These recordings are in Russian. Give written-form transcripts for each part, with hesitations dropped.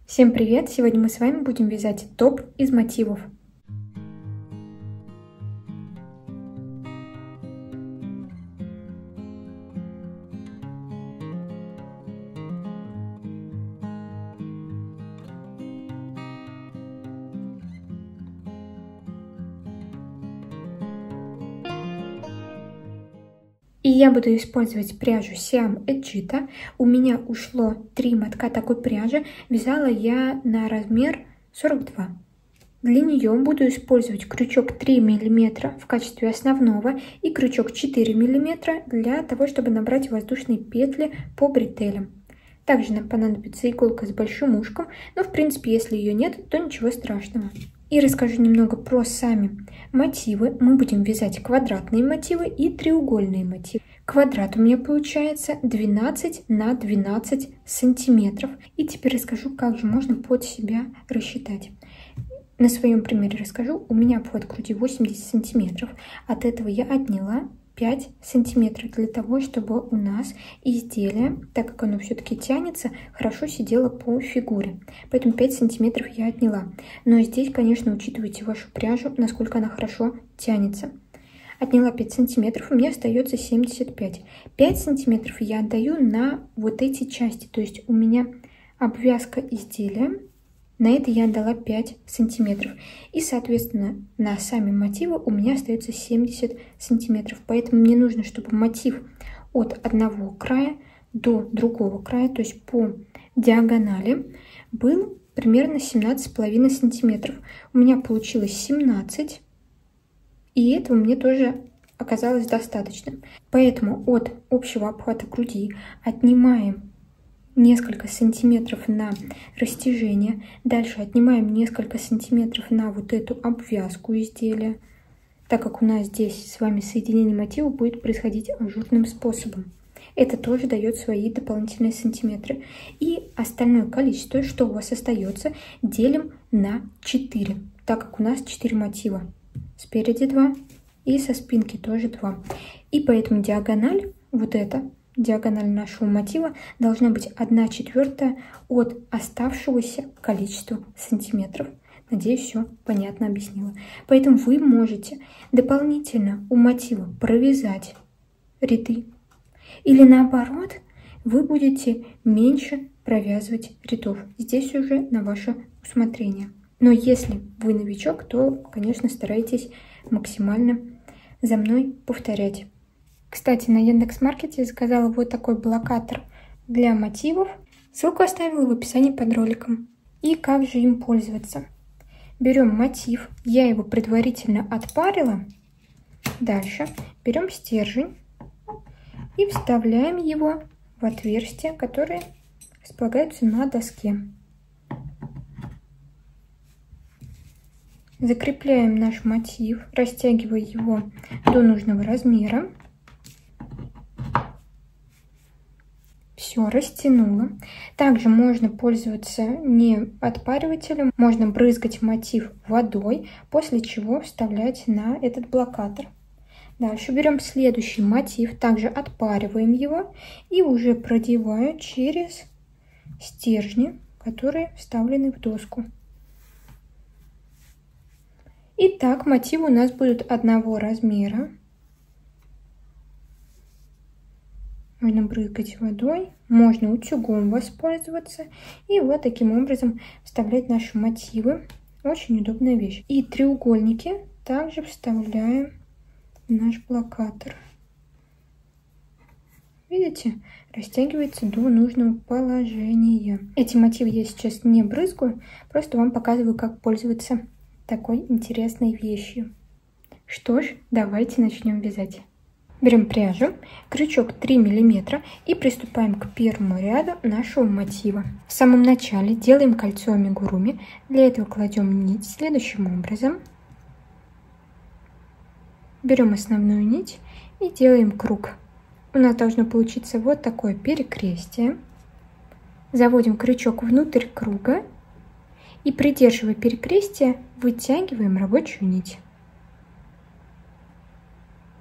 Всем привет! Сегодня мы с вами будем вязать топ из мотивов. И я буду использовать пряжу Siam Edgita. У меня ушло 3 мотка такой пряжи. Вязала я на размер 42. Для нее буду использовать крючок 3 мм в качестве основного и крючок 4 мм для того, чтобы набрать воздушные петли по бретелям. Также нам понадобится иголка с большим ушком, но в принципе, если ее нет, то ничего страшного. И расскажу немного про сами мотивы. Мы будем вязать квадратные мотивы и треугольные мотивы. Квадрат у меня получается 12 на 12 сантиметров. И теперь расскажу, как же можно под себя рассчитать. На своем примере расскажу. У меня под груди 80 сантиметров. От этого я отняла 5 сантиметров для того, чтобы у нас изделие, так как оно все-таки тянется, хорошо сидело по фигуре. Поэтому 5 сантиметров я отняла. Но здесь, конечно, учитывайте вашу пряжу, насколько она хорошо тянется. Отняла 5 сантиметров, у меня остается 75. 5 сантиметров я отдаю на вот эти части. То есть у меня обвязка изделия. На это я отдала 5 сантиметров. И, соответственно, на сами мотивы у меня остается 70 сантиметров. Поэтому мне нужно, чтобы мотив от одного края до другого края, то есть по диагонали, был примерно 17,5 сантиметров. У меня получилось 17. И этого мне тоже оказалось достаточно. Поэтому от общего обхвата груди отнимаем несколько сантиметров на растяжение. Дальше отнимаем несколько сантиметров на вот эту обвязку изделия, так как у нас здесь с вами соединение мотива будет происходить ажурным способом. Это тоже дает свои дополнительные сантиметры. И остальное количество, что у вас остается, делим на 4, так как у нас 4 мотива. Спереди 2 и со спинки тоже 2. И поэтому диагональ, вот эта диагональ нашего мотива, должна быть 1/4 от оставшегося количества сантиметров. Надеюсь, все понятно объяснила. Поэтому вы можете дополнительно у мотива провязать ряды. Или наоборот, вы будете меньше провязывать рядов. Здесь уже на ваше усмотрение. Но если вы новичок, то, конечно, старайтесь максимально за мной повторять. Кстати, на Яндекс.Маркете заказала вот такой блокатор для мотивов. Ссылку оставила в описании под роликом. И как же им пользоваться? Берем мотив, я его предварительно отпарила. Дальше берем стержень и вставляем его в отверстия, которые располагаются на доске. Закрепляем наш мотив, растягивая его до нужного размера. Все, растянула. Также можно пользоваться не отпаривателем, можно брызгать мотив водой, после чего вставлять на этот блокатор. Дальше берем следующий мотив, также отпариваем его и уже продеваю через стержни, которые вставлены в доску. Итак, мотивы у нас будут одного размера. Можно брызгать водой, можно утюгом воспользоваться. И вот таким образом вставлять наши мотивы. Очень удобная вещь. И треугольники также вставляем в наш блокатор. Видите? Растягивается до нужного положения. Эти мотивы я сейчас не брызгаю, просто вам показываю, как пользоваться такой интересной вещью. Что ж, давайте начнем вязать. Берем пряжу, крючок 3 мм и приступаем к первому ряду нашего мотива. В самом начале делаем кольцо амигуруми. Для этого кладем нить следующим образом. Берем основную нить и делаем круг. У нас должно получиться вот такое перекрестие. Заводим крючок внутрь круга и, придерживая перекрестие, вытягиваем рабочую нить.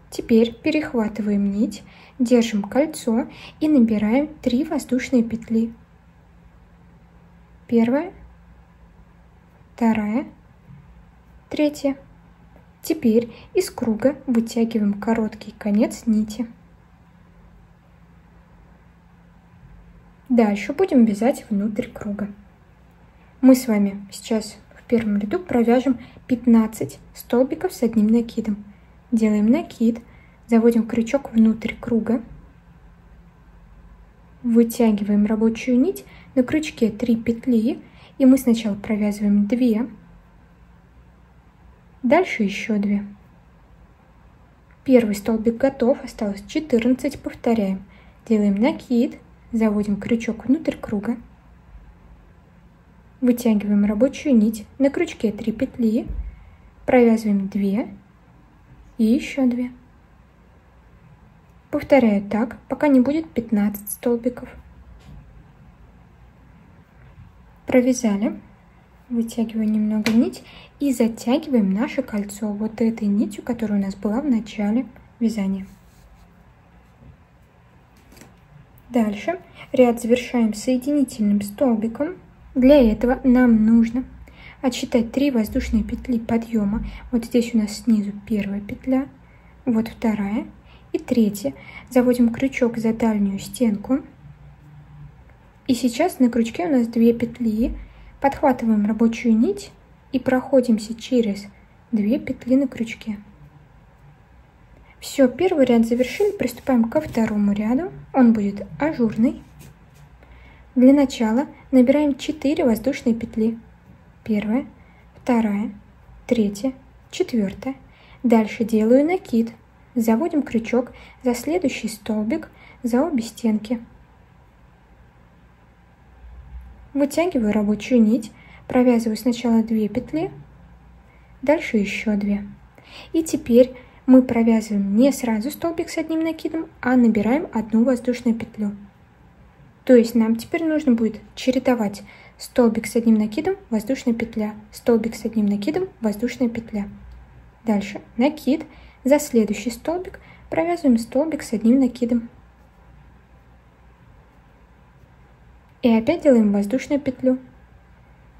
Теперь перехватываем нить, держим кольцо и набираем 3 воздушные петли. Первая, вторая, третья. Теперь из круга вытягиваем короткий конец нити. Дальше будем вязать внутрь круга. Мы с вами сейчас в первом ряду провяжем 15 столбиков с одним накидом. Делаем накид, заводим крючок внутрь круга, вытягиваем рабочую нить, на крючке 3 петли, и мы сначала провязываем 2, дальше еще 2. Первый столбик готов, осталось 14, повторяем. Делаем накид, заводим крючок внутрь круга, вытягиваем рабочую нить, на крючке 3 петли, провязываем 2 и еще 2. Повторяю так, пока не будет 15 столбиков. Провязали, вытягиваем немного нить и затягиваем наше кольцо вот этой нитью, которая у нас была в начале вязания. Дальше ряд завершаем соединительным столбиком. Для этого нам нужно отсчитать 3 воздушные петли подъема. Вот здесь у нас снизу первая петля, вот вторая и третья. Заводим крючок за дальнюю стенку. И сейчас на крючке у нас 2 петли. Подхватываем рабочую нить и проходимся через 2 петли на крючке. Все, первый ряд завершили, приступаем ко второму ряду. Он будет ажурный. Для начала набираем 4 воздушные петли. Первая, вторая, третья, четвертая. Дальше делаю накид. Заводим крючок за следующий столбик, за обе стенки. Вытягиваю рабочую нить, провязываю сначала 2 петли, дальше еще 2. И теперь мы провязываем не сразу столбик с одним накидом, а набираем 1 воздушную петлю. То есть нам теперь нужно будет чередовать столбик с одним накидом, воздушная петля, столбик с одним накидом, воздушная петля. Дальше накид, за следующий столбик провязываем столбик с одним накидом. И опять делаем воздушную петлю,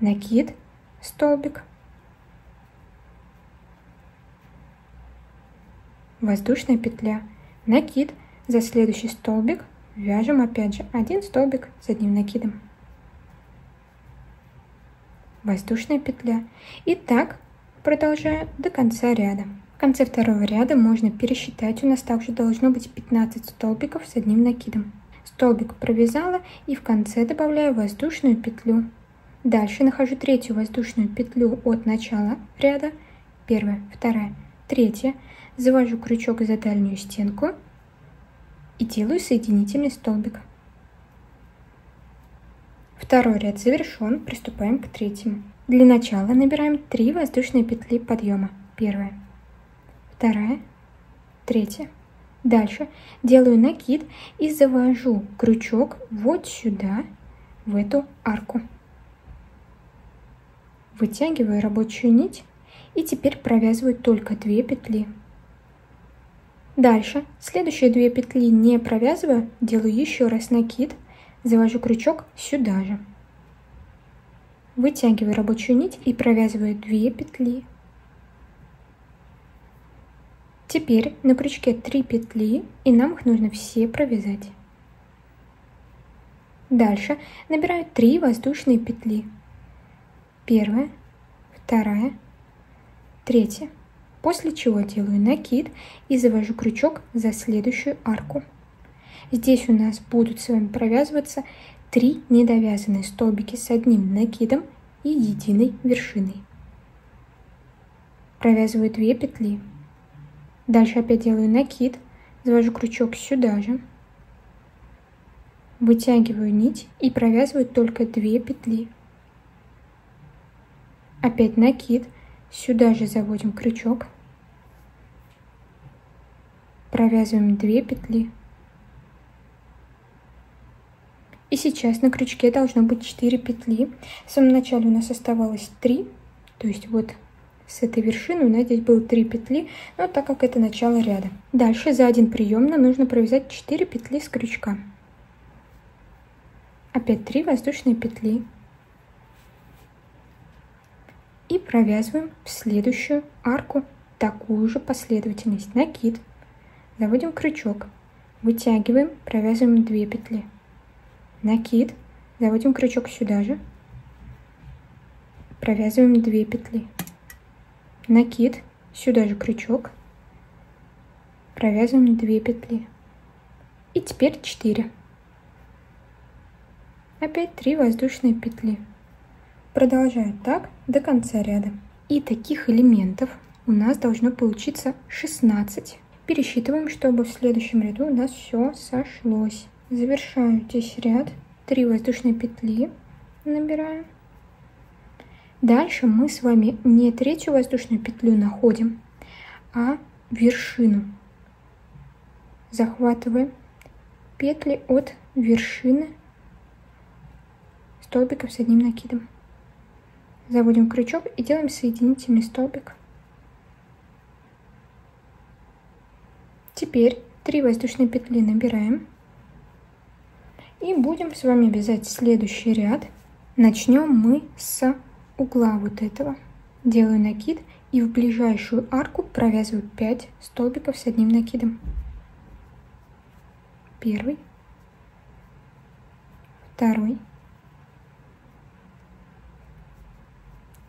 накид, столбик, воздушная петля, накид, за следующий столбик вяжем опять же 1 столбик с одним накидом, воздушная петля. И так продолжаю до конца ряда. В конце второго ряда можно пересчитать, у нас также должно быть 15 столбиков с одним накидом. Столбик провязала и в конце добавляю воздушную петлю. Дальше нахожу третью воздушную петлю от начала ряда, первая, вторая, третья, завожу крючок за дальнюю стенку и делаю соединительный столбик. Второй ряд завершен, приступаем к третьему. Для начала набираем 3 воздушные петли подъема. Первая, вторая, третья. Дальше делаю накид и завожу крючок вот сюда, в эту арку. Вытягиваю рабочую нить и теперь провязываю только 2 петли. Дальше следующие 2 петли не провязываю, делаю еще раз накид, завожу крючок сюда же. Вытягиваю рабочую нить и провязываю 2 петли. Теперь на крючке 3 петли, и нам их нужно все провязать. Дальше набираю 3 воздушные петли. Первая, вторая, третья. После чего делаю накид и завожу крючок за следующую арку. Здесь у нас будут с вами провязываться 3 недовязанные столбики с одним накидом и единой вершиной. Провязываю 2 петли. Дальше опять делаю накид, завожу крючок сюда же, вытягиваю нить и провязываю только 2 петли. Опять накид, сюда же заводим крючок, провязываем 2 петли. И сейчас на крючке должно быть 4 петли. В самом начале у нас оставалось 3, то есть вот с этой вершины у нас здесь было 3 петли, но так как это начало ряда. Дальше за один прием нам нужно провязать 4 петли с крючка. Опять 3 воздушные петли. провязываем в следующую арку такую же последовательность. Накид, заводим крючок, вытягиваем, провязываем 2 петли. Накид, заводим крючок сюда же, провязываем 2 петли. Накид, сюда же крючок, провязываем 2 петли. И теперь 4. Опять 3 воздушные петли. Продолжаем так до конца ряда. И таких элементов у нас должно получиться 16. Пересчитываем, чтобы в следующем ряду у нас все сошлось. Завершаю здесь ряд. 3 воздушные петли набираем. Дальше мы с вами не третью воздушную петлю находим, а вершину. Захватываем петли от вершины столбиков с одним накидом. Заводим крючок и делаем соединительный столбик. Теперь 3 воздушные петли набираем. И будем с вами вязать следующий ряд. Начнем мы с угла вот этого. Делаю накид и в ближайшую арку провязываю 5 столбиков с одним накидом. Первый, второй,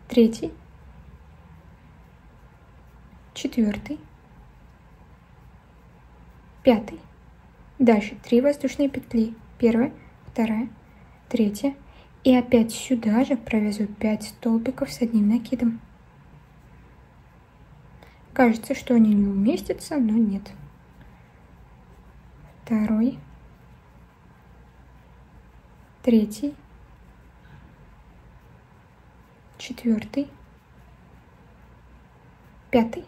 третий, четвертый, пятый. Дальше 3 воздушные петли. Первая, вторая, третья. И опять сюда же провязываю 5 столбиков с одним накидом. Кажется, что они не уместятся, но нет. Второй, третий, четвертый, пятый.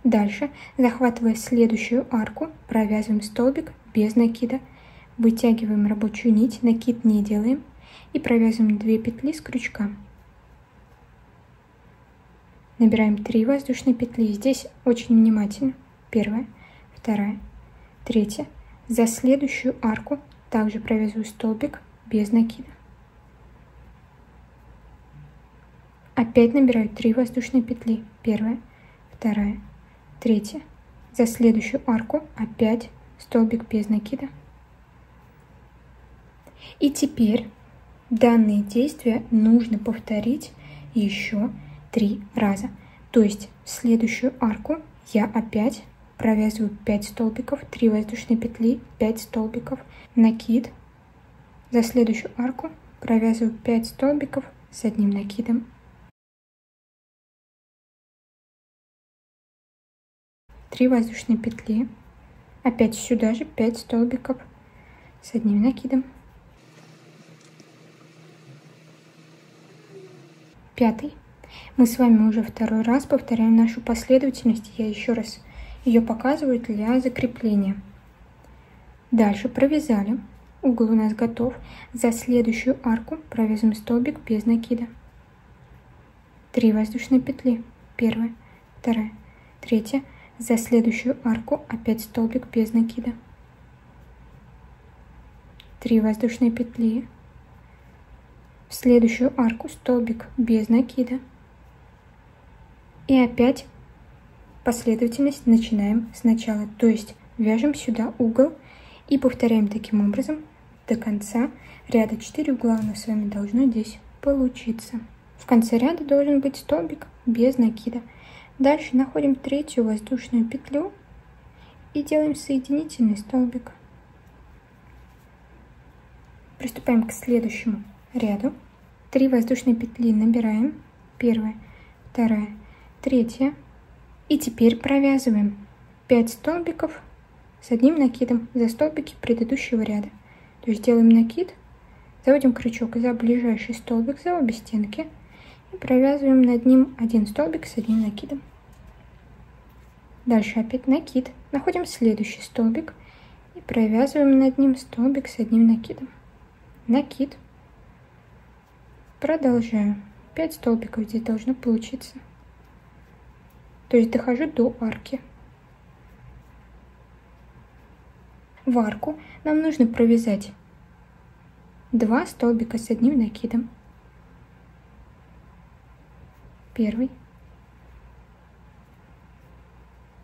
Дальше, захватывая следующую арку, провязываем столбик без накида, вытягиваем рабочую нить, накид не делаем и провязываем 2 петли с крючка. Набираем 3 воздушные петли. Здесь очень внимательно. Первая, вторая, третья. За следующую арку также провязываю столбик без накида. Опять набираю 3 воздушные петли. Первая, вторая, третья. За следующую арку опять столбик без накида. И теперь данные действия нужно повторить еще 3 раза. То есть в следующую арку я опять провязываю 5 столбиков, 3 воздушные петли, 5 столбиков, накид. За следующую арку провязываю 5 столбиков с одним накидом. Три воздушные петли, опять сюда же 5 столбиков с одним накидом. Пятый. Мы с вами уже второй раз повторяем нашу последовательность. Я еще раз ее показываю для закрепления. Дальше провязали. Угол у нас готов. За следующую арку провязываем столбик без накида. 3 воздушные петли. Первая, вторая, третья. За следующую арку опять столбик без накида. 3 воздушные петли. В следующую арку столбик без накида. И опять последовательность начинаем сначала. То есть вяжем сюда угол и повторяем таким образом до конца ряда. 4 угла у нас с вами должно здесь получиться. В конце ряда должен быть столбик без накида. Дальше находим третью воздушную петлю и делаем соединительный столбик. Приступаем к следующему ряду. 3 воздушные петли набираем. Первая, вторая, третья. И теперь провязываем 5 столбиков с одним накидом за столбики предыдущего ряда. То есть делаем накид, заводим крючок за ближайший столбик, за обе стенки и провязываем над ним 1 столбик с одним накидом. Дальше опять накид, находим следующий столбик и провязываем над ним столбик с одним накидом. Накид. Продолжаю. 5 столбиков здесь должно получиться. То есть дохожу до арки. В арку нам нужно провязать 2 столбика с одним накидом. первый,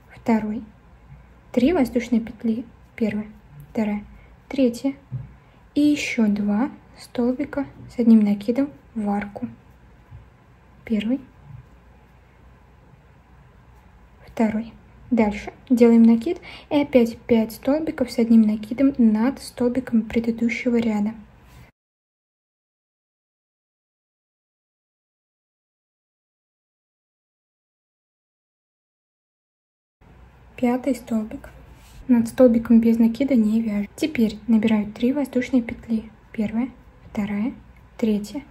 второй, 3 воздушные петли, первая, вторая, третья, и еще 2 столбика с одним накидом в арку, первый, второй. Дальше делаем накид и опять 5 столбиков с одним накидом над столбиком предыдущего ряда. Пятый столбик. Над столбиком без накида не вяжем. Теперь набираю 3 воздушные петли. Первая, вторая, третья.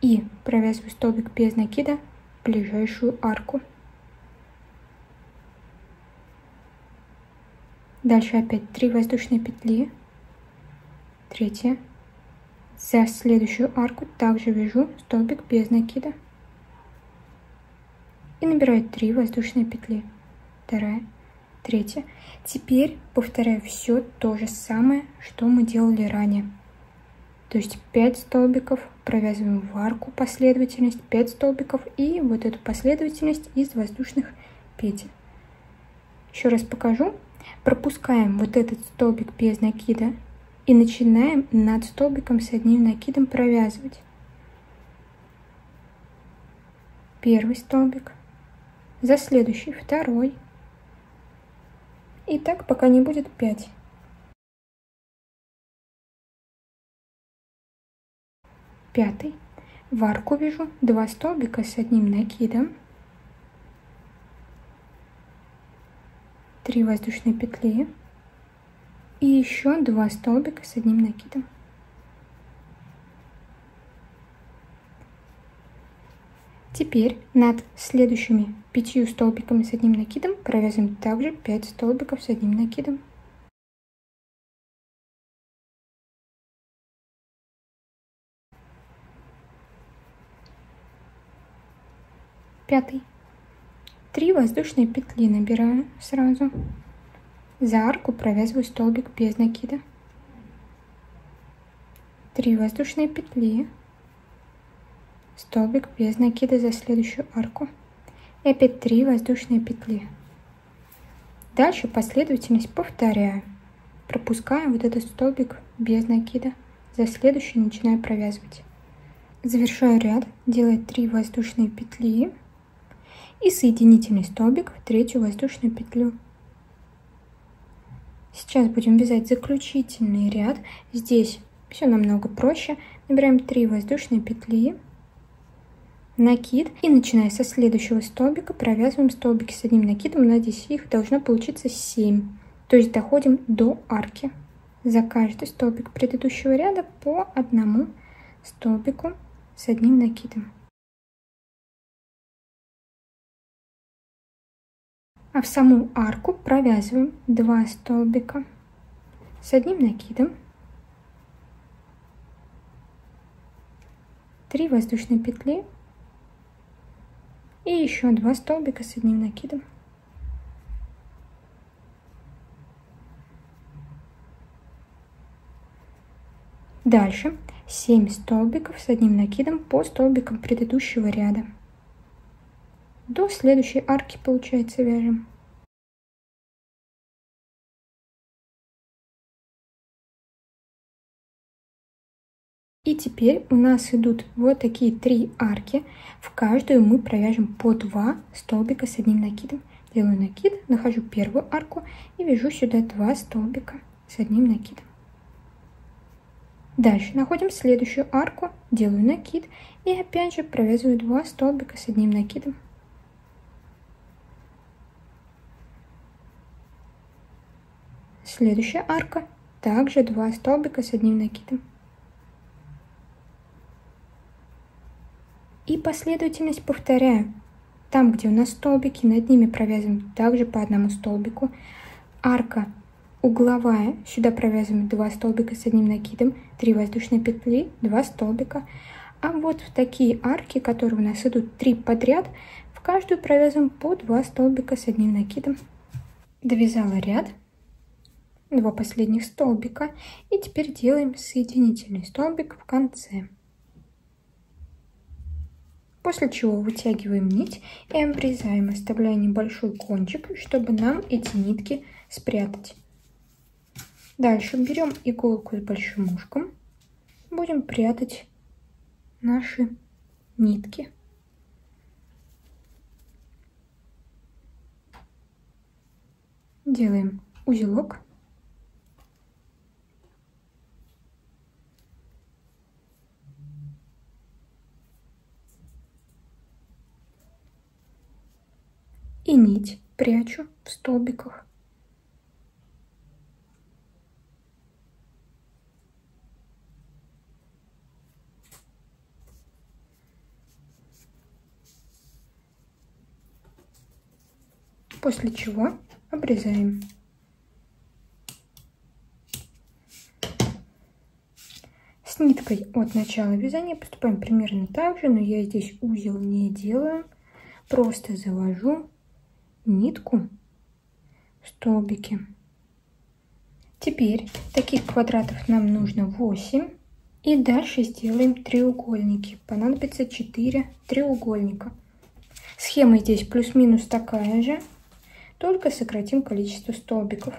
И провязываю столбик без накида в ближайшую арку. Дальше опять 3 воздушные петли. Третья. За следующую арку также вяжу столбик без накида. И набираю 3 воздушные петли. Вторая, третья. Теперь повторяю все то же самое, что мы делали ранее. То есть 5 столбиков провязываем в арку последовательность, 5 столбиков и вот эту последовательность из воздушных петель. Еще раз покажу. Пропускаем вот этот столбик без накида и начинаем над столбиком с одним накидом провязывать. Первый столбик, за следующий второй. И так пока не будет 5. Пятый. В арку вяжу 2 столбика с одним накидом. 3 воздушные петли. И еще 2 столбика с одним накидом. Теперь над следующими 5 столбиками с одним накидом провязываем также 5 столбиков с одним накидом. Пятый. 3 воздушные петли набираю сразу. За арку провязываю столбик без накида. 3 воздушные петли. Столбик без накида за следующую арку. И опять 3 воздушные петли. Дальше последовательность повторяю. Пропускаю вот этот столбик без накида. За следующий начинаю провязывать. Завершаю ряд, делаю 3 воздушные петли. И соединительный столбик в третью воздушную петлю. Сейчас будем вязать заключительный ряд. Здесь все намного проще. Набираем 3 воздушные петли, накид, и начиная со следующего столбика провязываем столбики с одним накидом. Надеюсь, их должно получиться 7. То есть доходим до арки. За каждый столбик предыдущего ряда по одному столбику с одним накидом. А в саму арку провязываем 2 столбика с одним накидом, 3 воздушные петли и еще 2 столбика с одним накидом. Дальше 7 столбиков с одним накидом по столбикам предыдущего ряда. До следующей арки, получается, вяжем. И теперь у нас идут вот такие 3 арки. В каждую мы провяжем по 2 столбика с одним накидом. Делаю накид, нахожу первую арку и вяжу сюда 2 столбика с одним накидом. Дальше находим следующую арку, делаю накид и опять же провязываю 2 столбика с одним накидом. Следующая арка, также 2 столбика с одним накидом. И последовательность повторяю. Там, где у нас столбики, над ними провязываем также по одному столбику. Арка угловая, сюда провязываем 2 столбика с одним накидом, 3 воздушные петли, 2 столбика. А вот в такие арки, которые у нас идут 3 подряд, в каждую провязываем по 2 столбика с одним накидом. Довязала ряд. 2 последних столбика, и теперь делаем соединительный столбик в конце. После чего вытягиваем нить и обрезаем, оставляя небольшой кончик, чтобы нам эти нитки спрятать. Дальше берем иголку с большим ушком, будем прятать наши нитки. Делаем узелок. И нить прячу в столбиках. После чего обрезаем. С ниткой от начала вязания поступаем примерно так же, но я здесь узел не делаю. Просто завожу нитку в столбики. Теперь таких квадратов нам нужно 8. И дальше сделаем треугольники. Понадобится 4 треугольника. Схема здесь плюс-минус такая же, только сократим количество столбиков.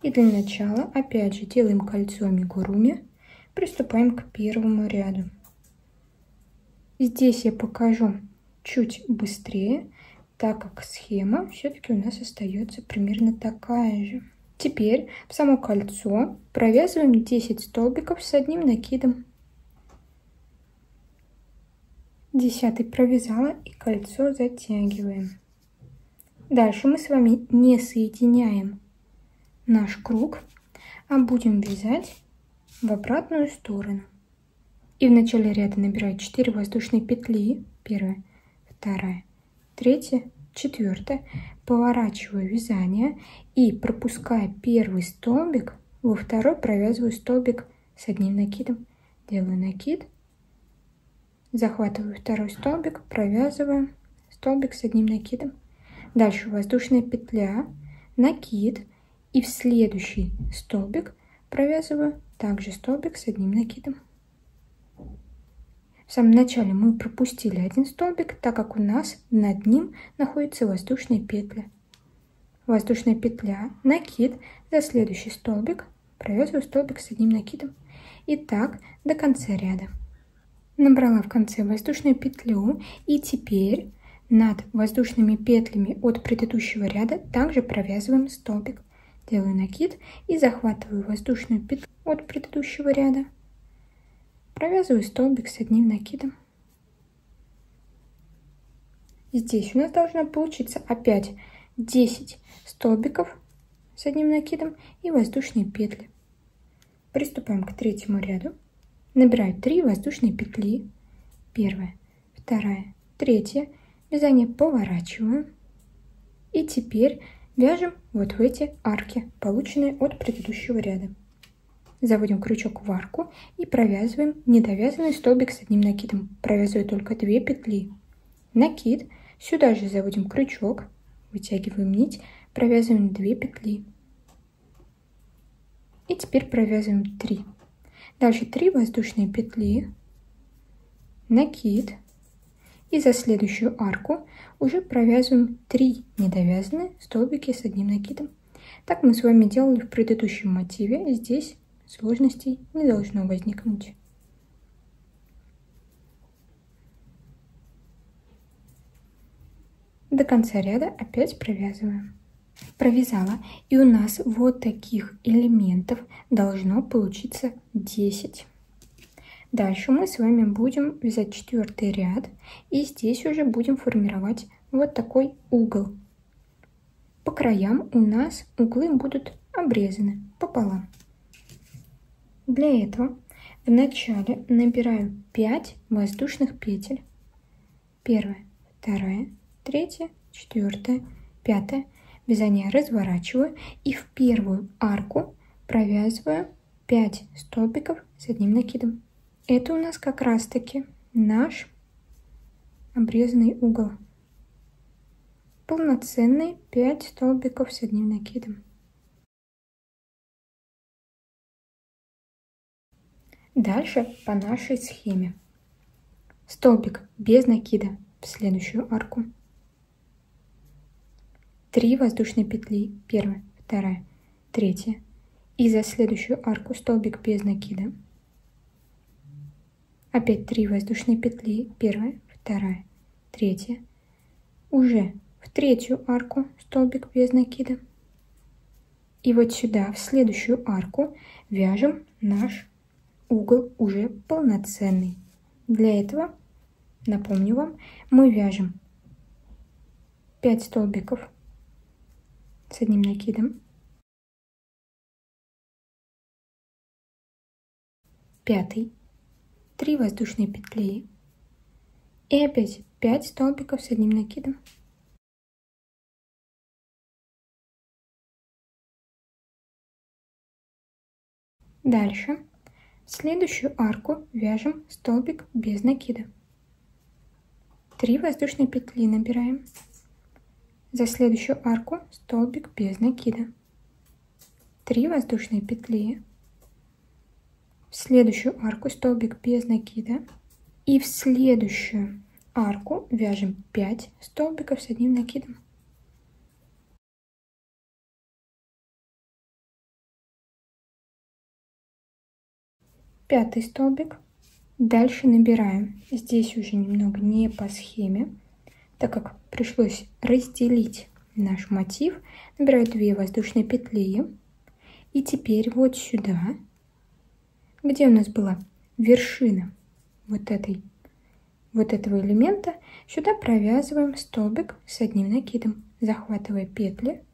И для начала опять же делаем кольцо амигуруми. Приступаем к первому ряду. Здесь я покажу чуть быстрее, так как схема все-таки у нас остается примерно такая же. Теперь в само кольцо провязываем 10 столбиков с одним накидом. 10 провязала и кольцо затягиваем. Дальше мы с вами не соединяем наш круг, а будем вязать в обратную сторону. И в начале ряда набираю 4 воздушные петли. Первая, вторая, третья, четвертая. Поворачиваю вязание и, пропуская первый столбик, во второй провязываю столбик с одним накидом. Делаю накид, захватываю второй столбик, провязываю столбик с одним накидом. Дальше воздушная петля, накид, и в следующий столбик провязываю также столбик с одним накидом. В самом начале мы пропустили один столбик, так как у нас над ним находятся воздушные петли. Воздушная петля, накид, за следующий столбик провязываю столбик с одним накидом. И так до конца ряда. Набрала в конце воздушную петлю, и теперь над воздушными петлями от предыдущего ряда также провязываем столбик. Делаю накид и захватываю воздушную петлю от предыдущего ряда. Провязываю столбик с одним накидом. Здесь у нас должно получиться опять 10 столбиков с одним накидом и воздушные петли. Приступаем к третьему ряду. Набираю 3 воздушные петли. Первая, вторая, третья. Вязание поворачиваю. И теперь вяжем вот в эти арки, полученные от предыдущего ряда. Заводим крючок в арку и провязываем недовязанный столбик с одним накидом. Провязываю только 2 петли. Накид. Сюда же заводим крючок, вытягиваем нить, провязываем 2 петли. И теперь провязываем 3. Дальше 3 воздушные петли, накид. И за следующую арку уже провязываем 3 недовязанные столбики с одним накидом. Так мы с вами делали в предыдущем мотиве. Здесь сложностей не должно возникнуть. До конца ряда опять провязываем. Провязала, и у нас вот таких элементов должно получиться 10. Дальше мы с вами будем вязать 4-й ряд, и здесь уже будем формировать вот такой угол. По краям у нас углы будут обрезаны пополам. Для этого вначале набираю 5 воздушных петель. Первая, вторая, третья, четвертая, пятая. Вязание разворачиваю и в первую арку провязываю 5 столбиков с одним накидом. Это у нас как раз таки наш обрезанный угол. Полноценные 5 столбиков с одним накидом. Дальше по нашей схеме. столбик без накида в следующую арку, 3 воздушные петли, первая, вторая, третья, и за следующую арку столбик без накида, опять 3 воздушные петли, первая, вторая, третья, уже в третью арку столбик без накида, и вот сюда, в следующую арку, вяжем наш угол уже полноценный. Для этого, напомню вам, мы вяжем 5 столбиков с одним накидом, 5, 3 воздушные петли и опять 5 столбиков с одним накидом. Дальше в следующую арку вяжем столбик без накида. 3 воздушные петли набираем. За следующую арку столбик без накида. 3 воздушные петли. В следующую арку столбик без накида. И в следующую арку вяжем 5 столбиков с одним накидом. Пятый столбик. Дальше набираем. Здесь уже немного не по схеме, так как пришлось разделить наш мотив. Набираю 2 воздушные петли. И теперь вот сюда, где у нас была вершина вот этого элемента, сюда провязываем столбик с одним накидом, захватывая петли.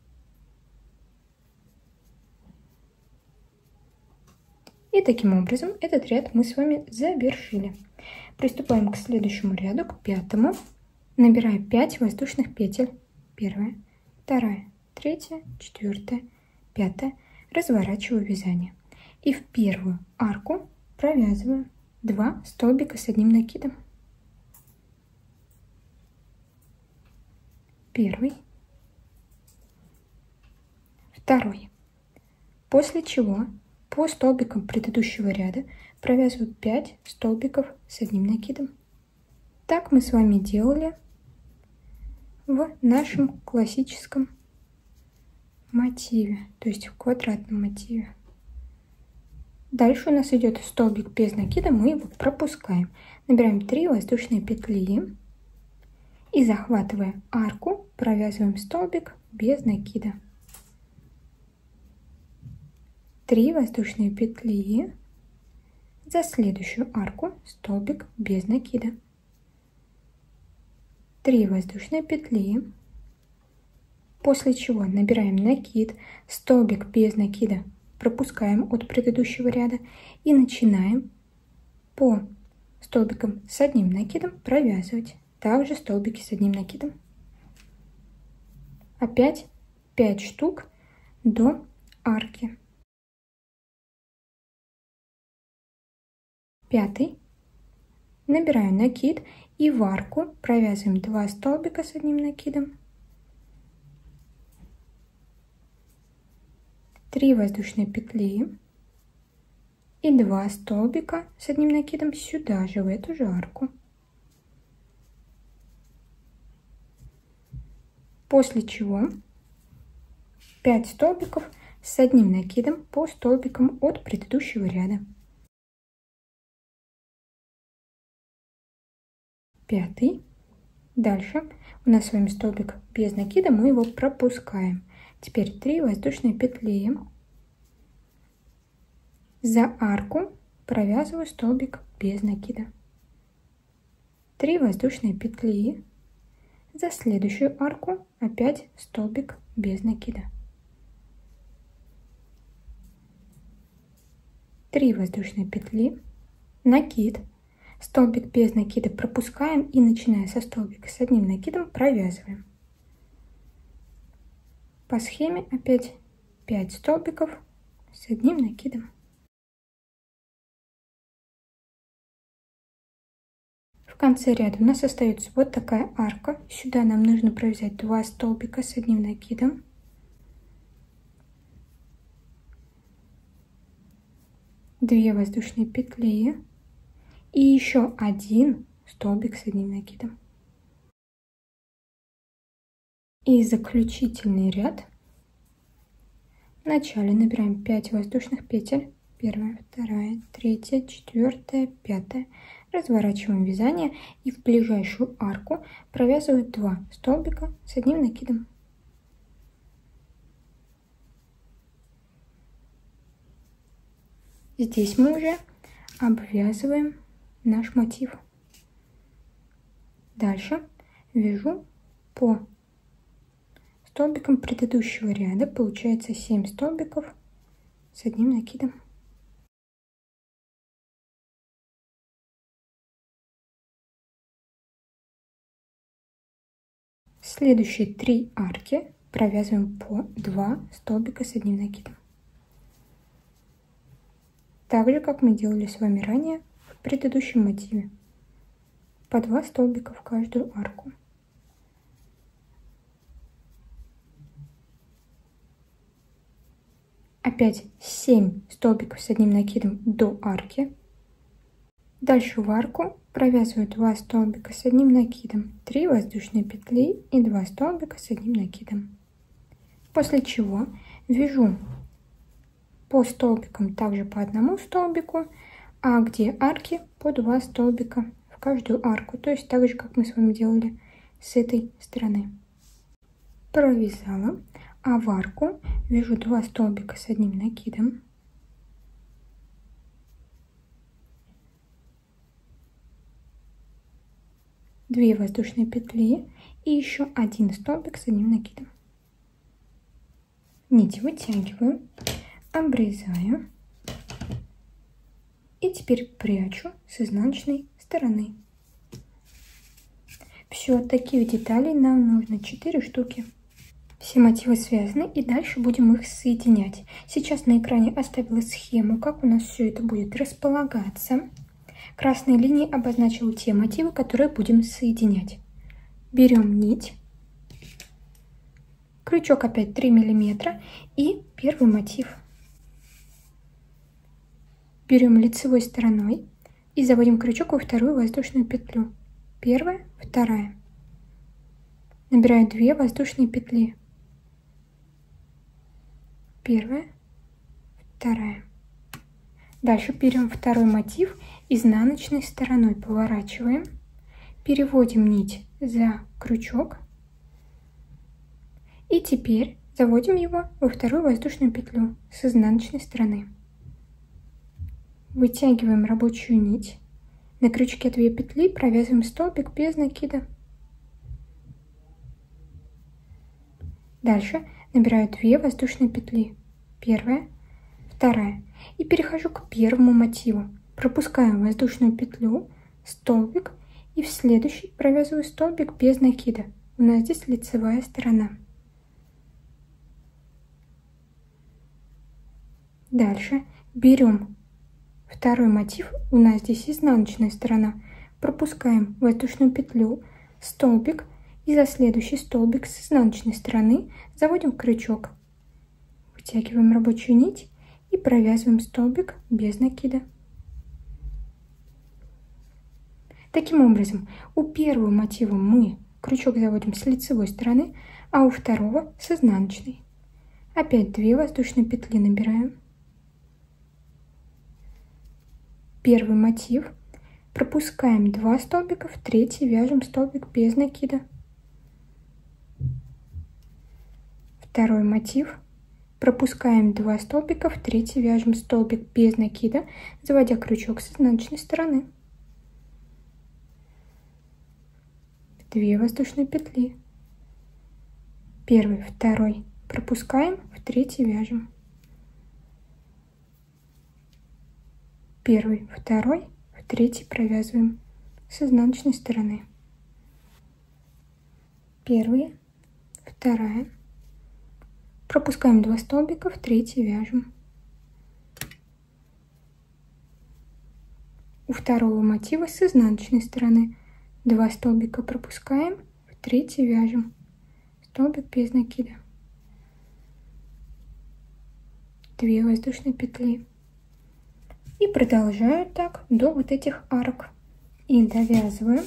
И таким образом этот ряд мы с вами завершили. Приступаем к следующему ряду, к пятому. Набираю 5 воздушных петель. Первая, вторая, третья, четвертая, пятая. Разворачиваю вязание. И в первую арку провязываю 2 столбика с одним накидом. Первый, второй. После чего по столбикам предыдущего ряда провязываю 5 столбиков с одним накидом. Так мы с вами делали в нашем классическом мотиве, то есть в квадратном мотиве. Дальше у нас идет столбик без накида, мы его пропускаем. Набираем 3 воздушные петли и, захватывая арку, провязываем столбик без накида. 3 воздушные петли, за следующую арку столбик без накида. 3 воздушные петли, после чего набираем накид, столбик без накида пропускаем от предыдущего ряда и начинаем по столбикам с одним накидом провязывать также столбики с одним накидом. Опять 5 штук до арки. Пятый. Набираю накид и в арку провязываем 2 столбика с одним накидом, 3 воздушные петли и 2 столбика с одним накидом сюда же, в эту же арку. После чего 5 столбиков с одним накидом по столбикам от предыдущего ряда. Пятый. Дальше у нас с вами столбик без накида, мы его пропускаем. Теперь 3 воздушные петли. За арку провязываю столбик без накида. 3 воздушные петли. За следующую арку опять столбик без накида. 3 воздушные петли. Накид. Столбик без накида пропускаем и, начиная со столбика с одним накидом, провязываем. По схеме опять 5 столбиков с одним накидом. В конце ряда у нас остается вот такая арка. Сюда нам нужно провязать 2 столбика с одним накидом. Две воздушные петли. И еще один столбик с одним накидом. И заключительный ряд. Вначале набираем 5 воздушных петель. 1, 2, 3, 4, 5. Разворачиваем вязание и в ближайшую арку провязываем 2 столбика с одним накидом. Здесь мы уже обвязываем наш мотив. Дальше вяжу по столбикам предыдущего ряда. Получается 7 столбиков с одним накидом. Следующие 3 арки провязываем по 2 столбика с одним накидом. Так же, как мы делали с вами ранее в предыдущем мотиве. По 2 столбика в каждую арку. Опять 7 столбиков с одним накидом до арки. Дальше в арку провязываю 2 столбика с одним накидом, 3 воздушные петли и 2 столбика с одним накидом. После чего вяжу по столбикам также по одному столбику, а где арки по 2 столбика в каждую арку, то есть так же, как мы с вами делали с этой стороны. Провязала, а в арку вяжу 2 столбика с одним накидом, 2 воздушные петли и еще 1 столбик с одним накидом. Нить вытягиваю, обрезаю и теперь прячу с изнаночной стороны. Все, таких деталей нам нужно 4 штуки. Все мотивы связаны, и дальше будем их соединять. Сейчас на экране оставила схему, как у нас все это будет располагаться. Красной линией обозначила те мотивы, которые будем соединять. Берем нить, крючок опять 3 мм и первый мотив. Берем лицевой стороной и заводим крючок во вторую воздушную петлю. Первая, вторая. Набираю 2 воздушные петли. Первая, вторая. Дальше берем второй мотив, изнаночной стороной поворачиваем, переводим нить за крючок и теперь заводим его во вторую воздушную петлю с изнаночной стороны. Вытягиваем рабочую нить, на крючке 2 петли провязываем столбик без накида. Дальше набираю 2 воздушные петли, первая, вторая, и перехожу к первому мотиву. Пропускаем воздушную петлю, столбик и в следующий провязываю столбик без накида. У нас здесь лицевая сторона. Дальше берем второй мотив, у нас здесь изнаночная сторона, пропускаем воздушную петлю, столбик и за следующий столбик с изнаночной стороны заводим крючок. Вытягиваем рабочую нить и провязываем столбик без накида. Таким образом, у первого мотива мы крючок заводим с лицевой стороны, а у второго с изнаночной. Опять 2 воздушные петли набираем. Первый мотив, пропускаем 2 столбика, в третий вяжем столбик без накида. Второй мотив, пропускаем 2 столбика, в третий вяжем столбик без накида, заводя крючок с изнаночной стороны. 2 воздушные петли. Первый, второй пропускаем, в третий вяжем. Первый, второй, в третий провязываем с изнаночной стороны. Первая, вторая. Пропускаем 2 столбика, в третий вяжем. У второго мотива с изнаночной стороны 2 столбика пропускаем, в третий вяжем. Столбик без накида. 2 воздушные петли. И продолжаю так до вот этих арок. и довязываю.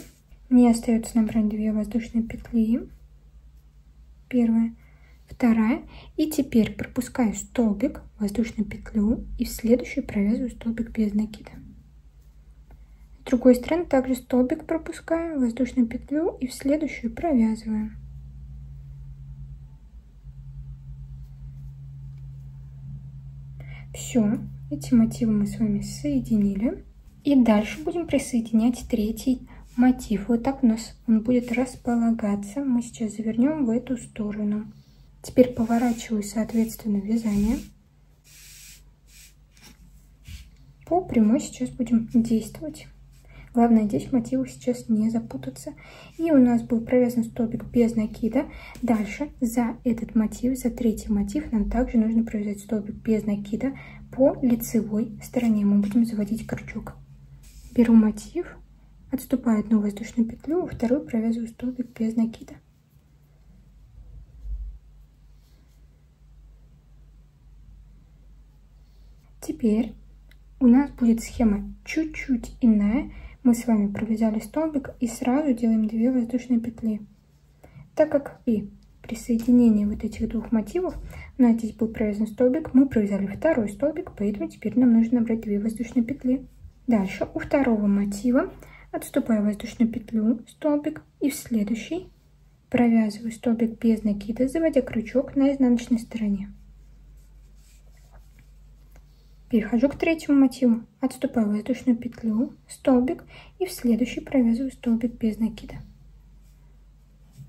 Мне остается набрать 2 воздушные петли. Первая, вторая. И теперь пропускаю столбик, воздушную петлю и в следующую провязываю столбик без накида. С другой стороны также столбик пропускаю, воздушную петлю и в следующую провязываю. Все, эти мотивы мы с вами соединили. И дальше будем присоединять третий мотив. Вот так у нас он будет располагаться. Мы сейчас завернем в эту сторону. Теперь поворачиваю соответственно вязание. По прямой сейчас будем действовать. Главное здесь в мотивах сейчас не запутаться. И у нас был провязан столбик без накида. Дальше за этот мотив, за третий мотив, нам также нужно провязать столбик без накида по лицевой стороне. Мы будем заводить крючок. Беру мотив, отступаю одну воздушную петлю, во вторую провязываю столбик без накида. Теперь у нас будет схема чуть-чуть иная. Мы с вами провязали столбик и сразу делаем 2 воздушные петли. Так как и при соединении вот этих двух мотивов у нас здесь был провязан столбик, мы провязали второй столбик, поэтому теперь нам нужно набрать 2 воздушные петли. Дальше у второго мотива отступаю воздушную петлю, столбик и в следующий провязываю столбик без накида, заводя крючок на изнаночной стороне. Перехожу к третьему мотиву, отступаю воздушную петлю, столбик и в следующий провязываю столбик без накида.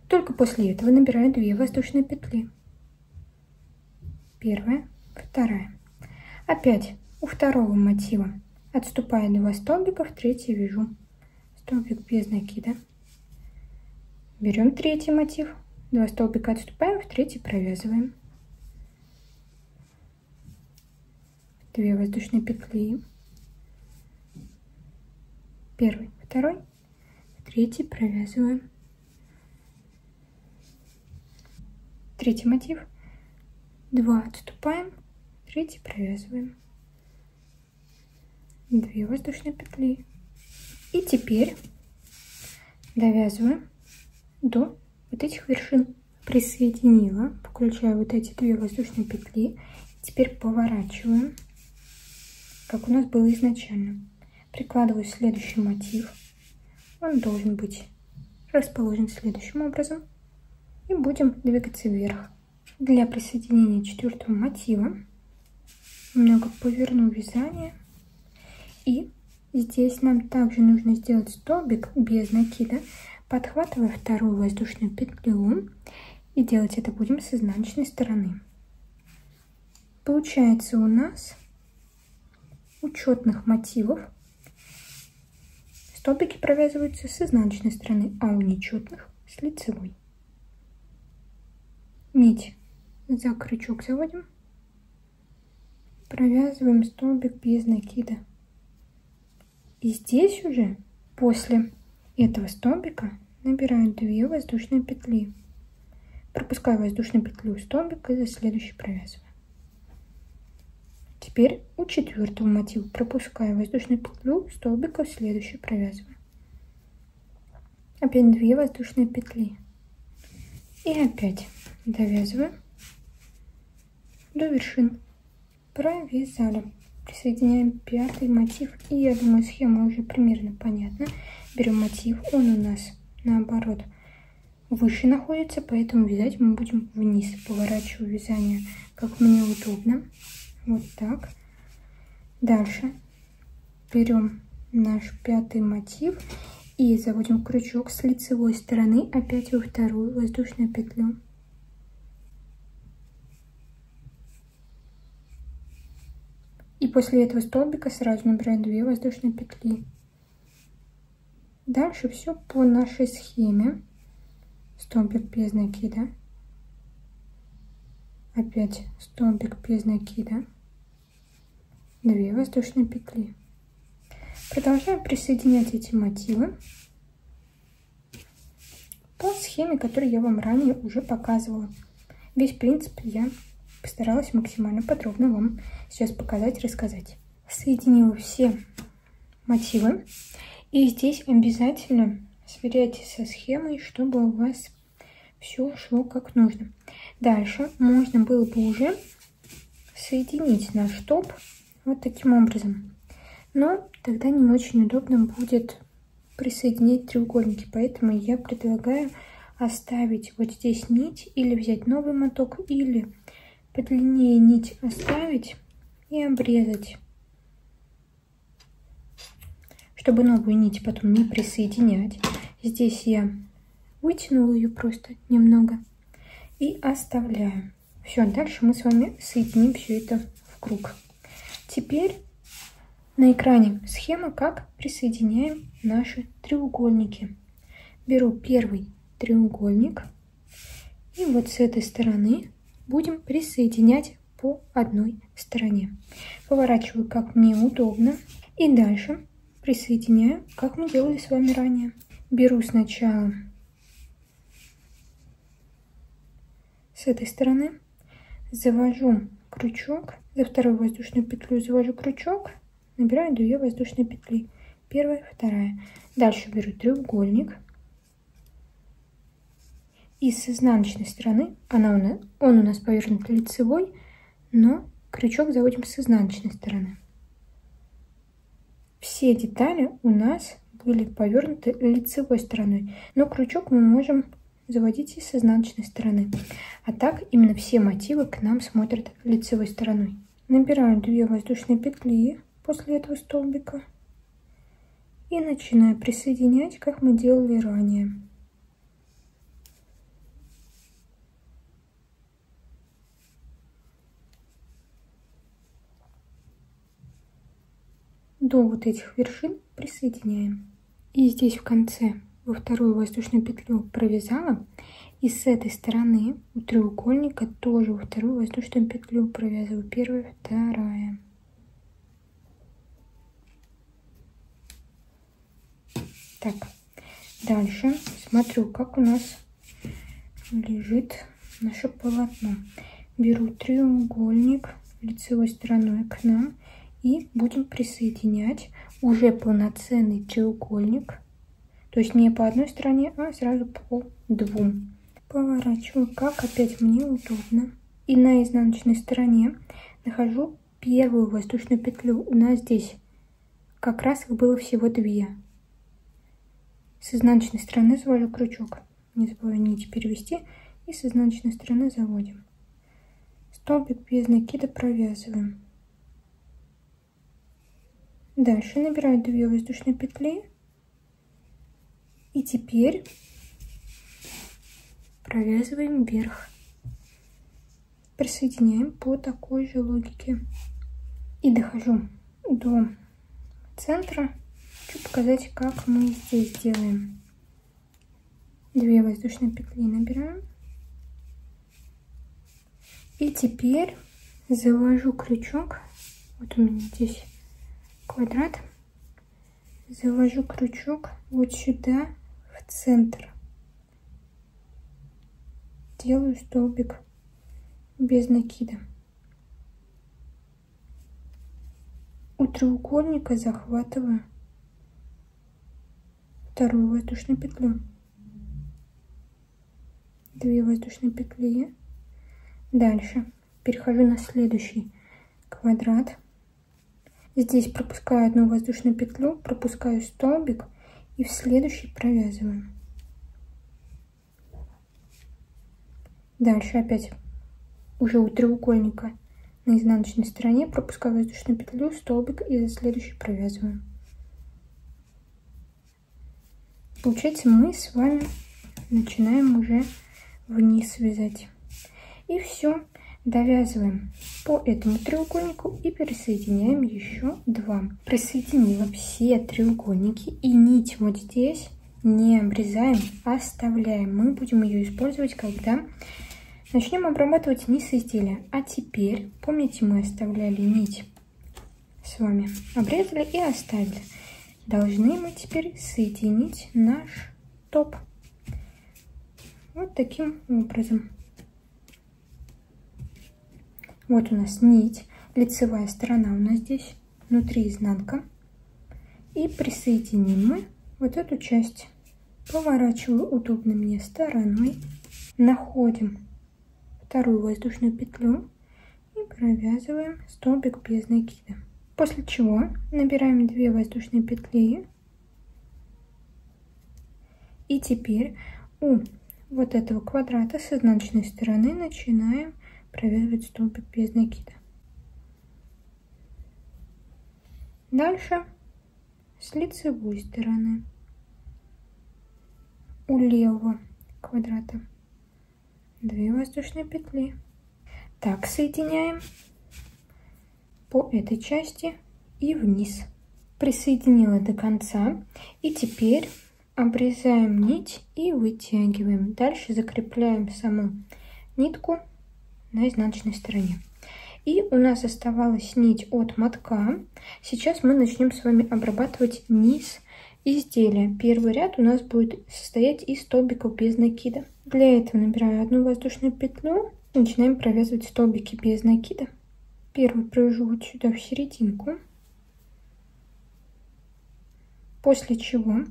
Только после этого набираю 2 воздушные петли. Первая, вторая. Опять у второго мотива отступаю 2 столбика, в третий вяжу столбик без накида. Берем третий мотив, 2 столбика отступаем, в третий провязываем. 2 воздушные петли. Первый, второй, третий провязываем. Третий мотив. 2 отступаем, третий провязываем. 2 воздушные петли. И теперь довязываем до вот этих вершин. Присоединила, включаю вот эти 2 воздушные петли. Теперь поворачиваем, как у нас было изначально. Прикладываю следующий мотив. Он должен быть расположен следующим образом. И будем двигаться вверх. Для присоединения 4-го мотива немного поверну вязание. И здесь нам также нужно сделать столбик без накида, подхватывая 2-ю воздушную петлю. И делать это будем с изнаночной стороны. Получается у нас у четных мотивов столбики провязываются с изнаночной стороны, а у нечетных с лицевой. Нить за крючок заводим, провязываем столбик без накида. И здесь уже после этого столбика набираю 2 воздушные петли, пропускаю воздушную петлю, столбик и за следующий провязываю. Теперь у 4-го мотива пропускаю воздушную петлю, столбика в следующую провязываю. Опять 2 воздушные петли. И опять довязываю до вершин. Провязали. Присоединяем 5-й мотив. И я думаю, схема уже примерно понятна. Берем мотив, он у нас наоборот выше находится, поэтому вязать мы будем вниз. Поворачиваю вязание, как мне удобно. Вот так. Дальше берем наш 5-й мотив и заводим крючок с лицевой стороны опять во 2-ю воздушную петлю. И после этого столбика сразу набираем 2 воздушные петли. Дальше все по нашей схеме. Столбик без накида. Опять столбик без накида. 2 воздушные петли. Продолжаем присоединять эти мотивы по схеме, которую я вам ранее уже показывала. Весь принцип я постаралась максимально подробно вам сейчас показать, рассказать. Соединила все мотивы. И здесь обязательно сверяйтесь со схемой, чтобы у вас все шло как нужно. Дальше можно было бы уже соединить наш топ вот таким образом. Но тогда не очень удобно будет присоединить треугольники, поэтому я предлагаю оставить вот здесь нить или взять новый моток, или подлиннее нить оставить и обрезать, чтобы новую нить потом не присоединять. Здесь я вытянула ее просто немного и оставляю. Все, дальше мы с вами соединим все это в круг. Теперь на экране схема, как присоединяем наши треугольники. Беру первый треугольник и вот с этой стороны будем присоединять по одной стороне. Поворачиваю, как мне удобно, и дальше присоединяю, как мы делали с вами ранее. Беру сначала с этой стороны, завожу крючок, за вторую воздушную петлю завожу крючок, набираю 2 воздушные петли, первая, вторая. Дальше беру треугольник и с изнаночной стороны, он у нас повернут лицевой, но крючок заводим с изнаночной стороны. Все детали у нас были повернуты лицевой стороной, но крючок мы можем заводить и с изнаночной стороны. А так именно все мотивы к нам смотрят лицевой стороной. Набираю 2 воздушные петли после этого столбика и начинаю присоединять, как мы делали ранее. До вот этих вершин присоединяем. И здесь в конце во вторую воздушную петлю провязала, и с этой стороны у треугольника тоже во вторую воздушную петлю провязываю, первая, вторая. Так, дальше смотрю, как у нас лежит наше полотно. Беру треугольник лицевой стороной к нам и будем присоединять уже полноценный треугольник, то есть не по одной стороне, а сразу по 2. Поворачиваю, как опять мне удобно. И на изнаночной стороне нахожу первую воздушную петлю. У нас здесь как раз их было всего 2. С изнаночной стороны завожу крючок. Не забываю нить перевести. И с изнаночной стороны заводим. Столбик без накида провязываем. Дальше набираю 2 воздушные петли. И теперь провязываем вверх. Присоединяем по такой же логике. И дохожу до центра. Хочу показать, как мы здесь делаем. 2 воздушные петли набираем. И теперь завожу крючок. Вот у меня здесь квадрат. Завожу крючок вот сюда, в центр. Делаю столбик без накида. У треугольника захватываю вторую воздушную петлю. 2 воздушные петли. Дальше перехожу на следующий квадрат. Здесь пропускаю 1 воздушную петлю, пропускаю столбик и в следующий провязываю. Дальше опять уже у треугольника на изнаночной стороне пропускаю воздушную петлю, столбик и за следующий провязываю. Получается, мы с вами начинаем уже вниз вязать. И все. Довязываем по этому треугольнику и присоединяем еще 2. Присоединила все треугольники и нить вот здесь не обрезаем, оставляем. Мы будем ее использовать, когда начнем обрабатывать низ изделия. А теперь, помните, мы оставляли нить с вами, обрезали и оставили. Должны мы теперь соединить наш топ вот таким образом. Вот у нас нить, лицевая сторона у нас здесь, внутри изнанка. И присоединим мы вот эту часть. Поворачиваю удобной мне стороной. Находим вторую воздушную петлю и провязываем столбик без накида. После чего набираем 2 воздушные петли. И теперь у вот этого квадрата с изнаночной стороны начинаем провязывать столбик без накида. Дальше с лицевой стороны у левого квадрата 2 воздушные петли. Так, соединяем по этой части и вниз. Присоединила до конца. И теперь обрезаем нить и вытягиваем. Дальше закрепляем саму нитку на изнаночной стороне. И у нас оставалась нить от мотка. Сейчас мы начнем с вами обрабатывать низ изделия. Первый ряд у нас будет состоять из столбиков без накида. Для этого набираю 1 воздушную петлю и начинаем провязывать столбики без накида. Первый провяжу вот сюда в серединку, после чего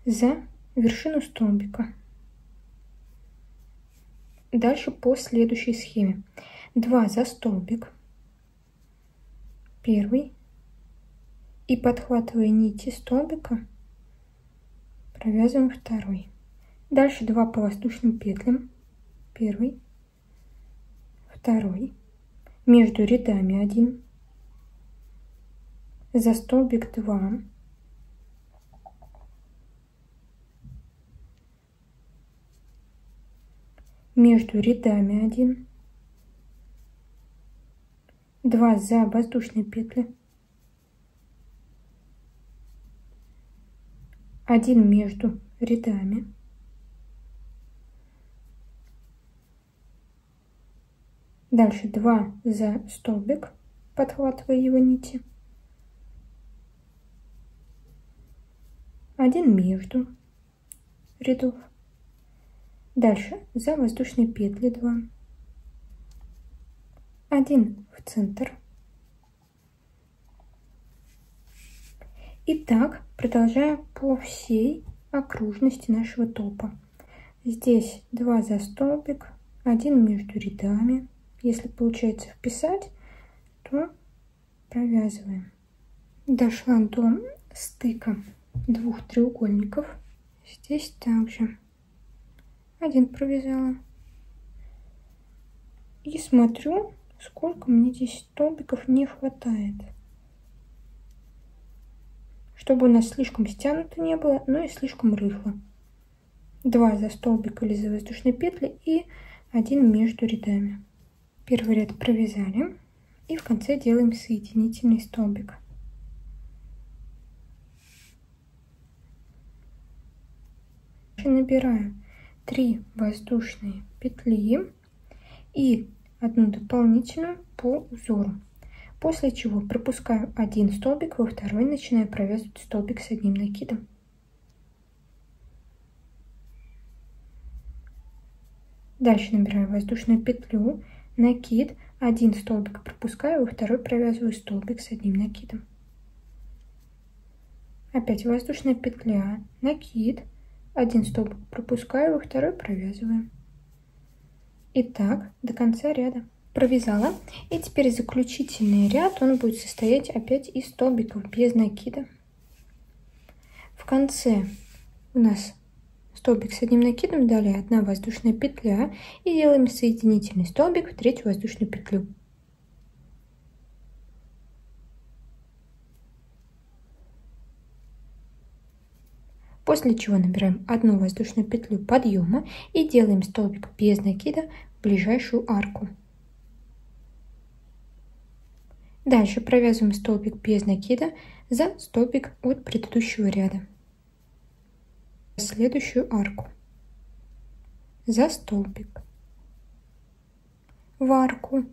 за вершину столбика. Дальше по следующей схеме. 2 за столбик, первый, и подхватывая нити столбика, провязываем второй. Дальше 2 по воздушным петлям, первый, второй, между рядами 1, за столбик 2, между рядами 1, 2 за воздушные петли, 1 между рядами, дальше 2 за столбик, подхватывая его нити, 1 между рядов, дальше за воздушные петли 2, 1 в центр. И так продолжаем по всей окружности нашего топа. Здесь 2 за столбик, 1 между рядами. Если получается вписать, то провязываем. Дошла до стыка 2 треугольников. Здесь также 1 провязала. И смотрю, сколько мне здесь столбиков не хватает. Чтобы у нас слишком стянуто не было, но и слишком рыхло. 2 за столбик или за воздушные петли и 1 между рядами. Первый ряд провязали. И в конце делаем соединительный столбик. Набираю 3 воздушные петли и 1 дополнительную по узору. После чего пропускаю 1 столбик, во второй начинаю провязывать столбик с 1 накидом. Дальше набираю воздушную петлю, накид, 1 столбик пропускаю, во второй провязываю столбик с 1 накидом. Опять воздушная петля, накид, 1 столбик пропускаю, во второй провязываю. И так до конца ряда. Провязала. И теперь заключительный ряд, он будет состоять опять из столбиков без накида. В конце у нас столбик с 1 накидом, далее 1 воздушная петля и делаем соединительный столбик в 3 воздушную петлю. После чего набираем 1 воздушную петлю подъема и делаем столбик без накида в ближайшую арку. Дальше провязываем столбик без накида за столбик от предыдущего ряда. Следующую арку. За столбик. В арку.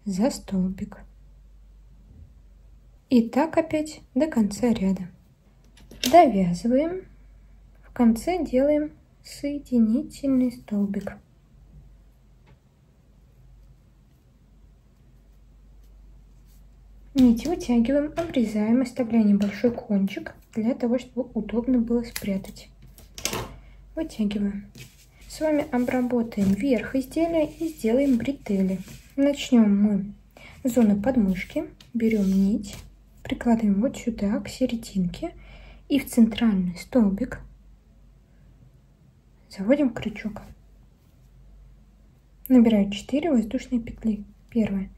За столбик. И так опять до конца ряда. Довязываем. В конце делаем соединительный столбик. Нить вытягиваем, обрезаем, оставляя небольшой кончик для того, чтобы удобно было спрятать. Вытягиваем. С вами обработаем верх изделия и сделаем бретели. Начнем мы с зоны подмышки. Берем нить, прикладываем вот сюда, к серединке, и в центральный столбик заводим крючок. Набираю 4 воздушные петли. Первая,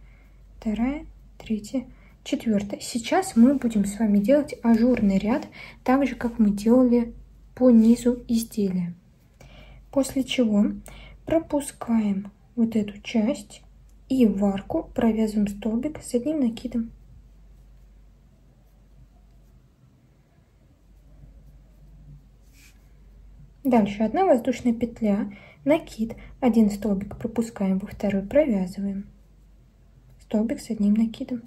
вторая, третья, четвертая. Сейчас мы будем с вами делать ажурный ряд, так же, как мы делали по низу изделия. После чего пропускаем вот эту часть и в арку провязываем столбик с одним накидом. Дальше 1 воздушная петля, накид, 1 столбик пропускаем во второй, провязываем столбик с одним накидом.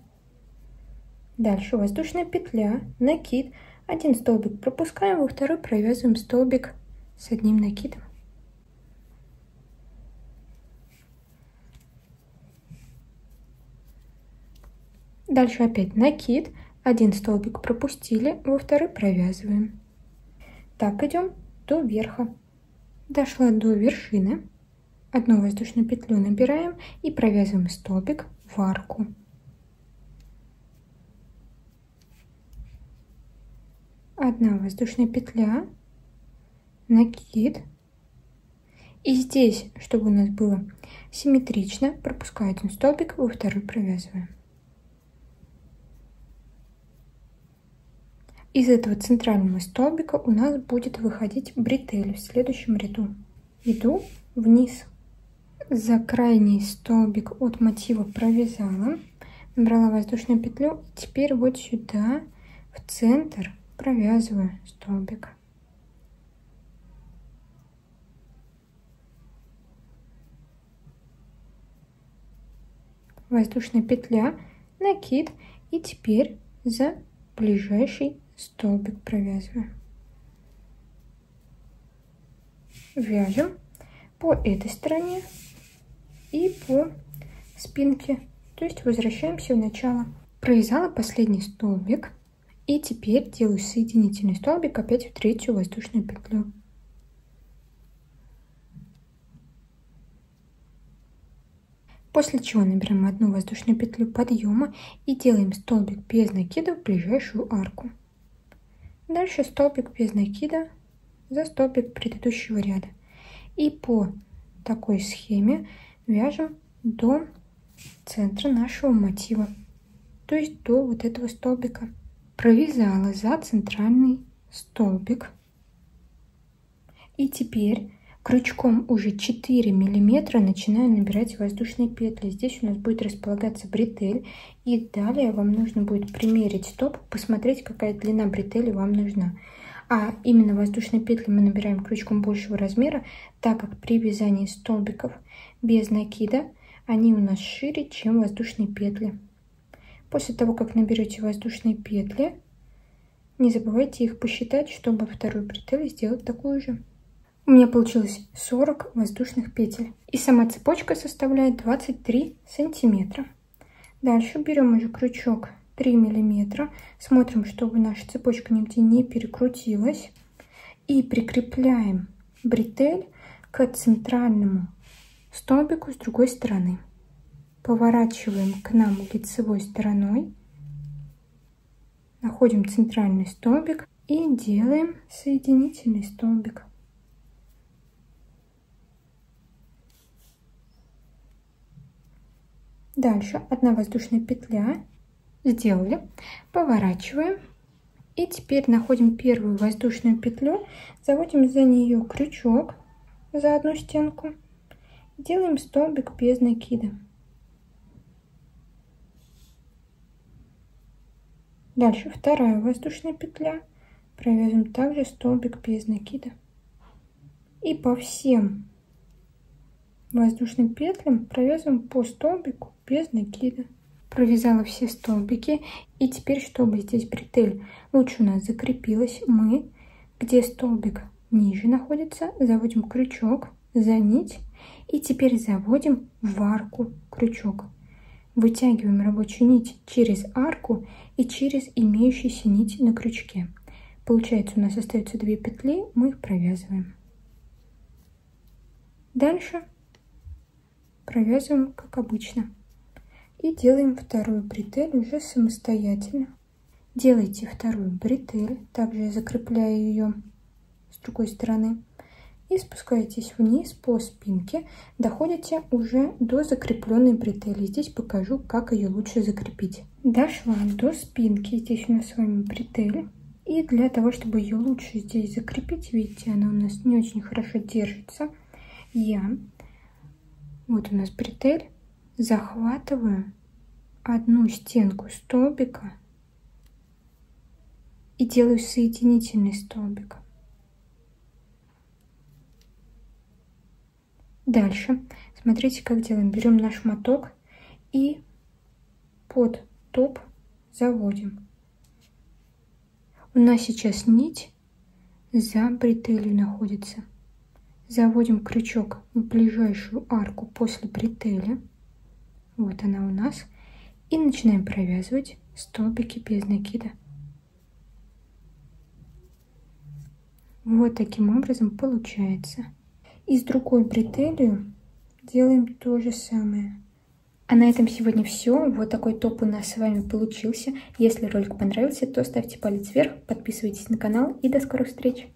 Дальше воздушная петля, накид, 1 столбик пропускаем во второй, провязываем столбик с одним накидом. Дальше опять накид, 1 столбик пропустили, во второй провязываем. Так идем до верха. Дошла до вершины, 1 воздушную петлю набираем и провязываем столбик в арку. Одна воздушная петля, накид. И здесь, чтобы у нас было симметрично, пропускаю 1 столбик, во второй провязываем. Из этого центрального столбика у нас будет выходить бретель в следующем ряду. Иду вниз. За крайний столбик от мотива провязала, набрала воздушную петлю. Теперь вот сюда, в центр, провязываю столбик. Воздушная петля, накид, и теперь за ближайший столбик провязываем. Вяжем по этой стороне и по спинке, то есть возвращаемся в начало. Провязала последний столбик и теперь делаю соединительный столбик опять в 3-ю воздушную петлю. После чего набираем 1 воздушную петлю подъема и делаем столбик без накида в ближайшую арку. Дальше столбик без накида за столбик предыдущего ряда. И по такой схеме вяжем до центра нашего мотива, то есть до вот этого столбика. Провязала за центральный столбик. И теперь крючком уже 4 миллиметра начинаю набирать воздушные петли. Здесь у нас будет располагаться бретель. И далее вам нужно будет примерить стоп, посмотреть, какая длина бретели вам нужна. А именно воздушные петли мы набираем крючком большего размера, так как при вязании столбиков без накида они у нас шире, чем воздушные петли. После того, как наберете воздушные петли, не забывайте их посчитать, чтобы вторую бретель сделать такую же. У меня получилось 40 воздушных петель. И сама цепочка составляет 23 сантиметра. Дальше берем уже крючок 3 миллиметра. Смотрим, чтобы наша цепочка нигде не перекрутилась. И прикрепляем бретель к центральному столбику с другой стороны. Поворачиваем к нам лицевой стороной. Находим центральный столбик и делаем соединительный столбик. Дальше 1 воздушная петля, сделали, поворачиваем и теперь находим первую воздушную петлю, заводим за нее крючок за одну стенку, делаем столбик без накида. Дальше 2 воздушная петля, провязываем также столбик без накида. И по всем воздушным петлям провязываем по столбику без накида. Провязала все столбики, и теперь, чтобы здесь бретель лучше у нас закрепилась, мы, где столбик ниже находится, заводим крючок за нить и теперь заводим в арку крючок. Вытягиваем рабочую нить через арку и через имеющуюся нить на крючке. Получается, у нас остаются 2 петли, мы их провязываем. Дальше провязываем как обычно. И делаем вторую бретель уже самостоятельно. Делайте вторую бретель, также я закрепляю ее с другой стороны. И спускаетесь вниз по спинке, доходите уже до закрепленной бретели. Здесь покажу, как ее лучше закрепить. Дошла до спинки, здесь у нас с вами бретель. И для того, чтобы ее лучше здесь закрепить, видите, она у нас не очень хорошо держится, вот у нас бретель, захватываю одну стенку столбика и делаю соединительный столбик. Дальше, смотрите, как делаем. Берем наш моток и под топ заводим. У нас сейчас нить за бретелью находится. Заводим крючок в ближайшую арку после бретели. Вот она у нас. И начинаем провязывать столбики без накида. Вот таким образом получается. И с другой бретелью делаем то же самое. А на этом сегодня все. Вот такой топ у нас с вами получился. Если ролик понравился, то ставьте палец вверх, подписывайтесь на канал и до скорых встреч!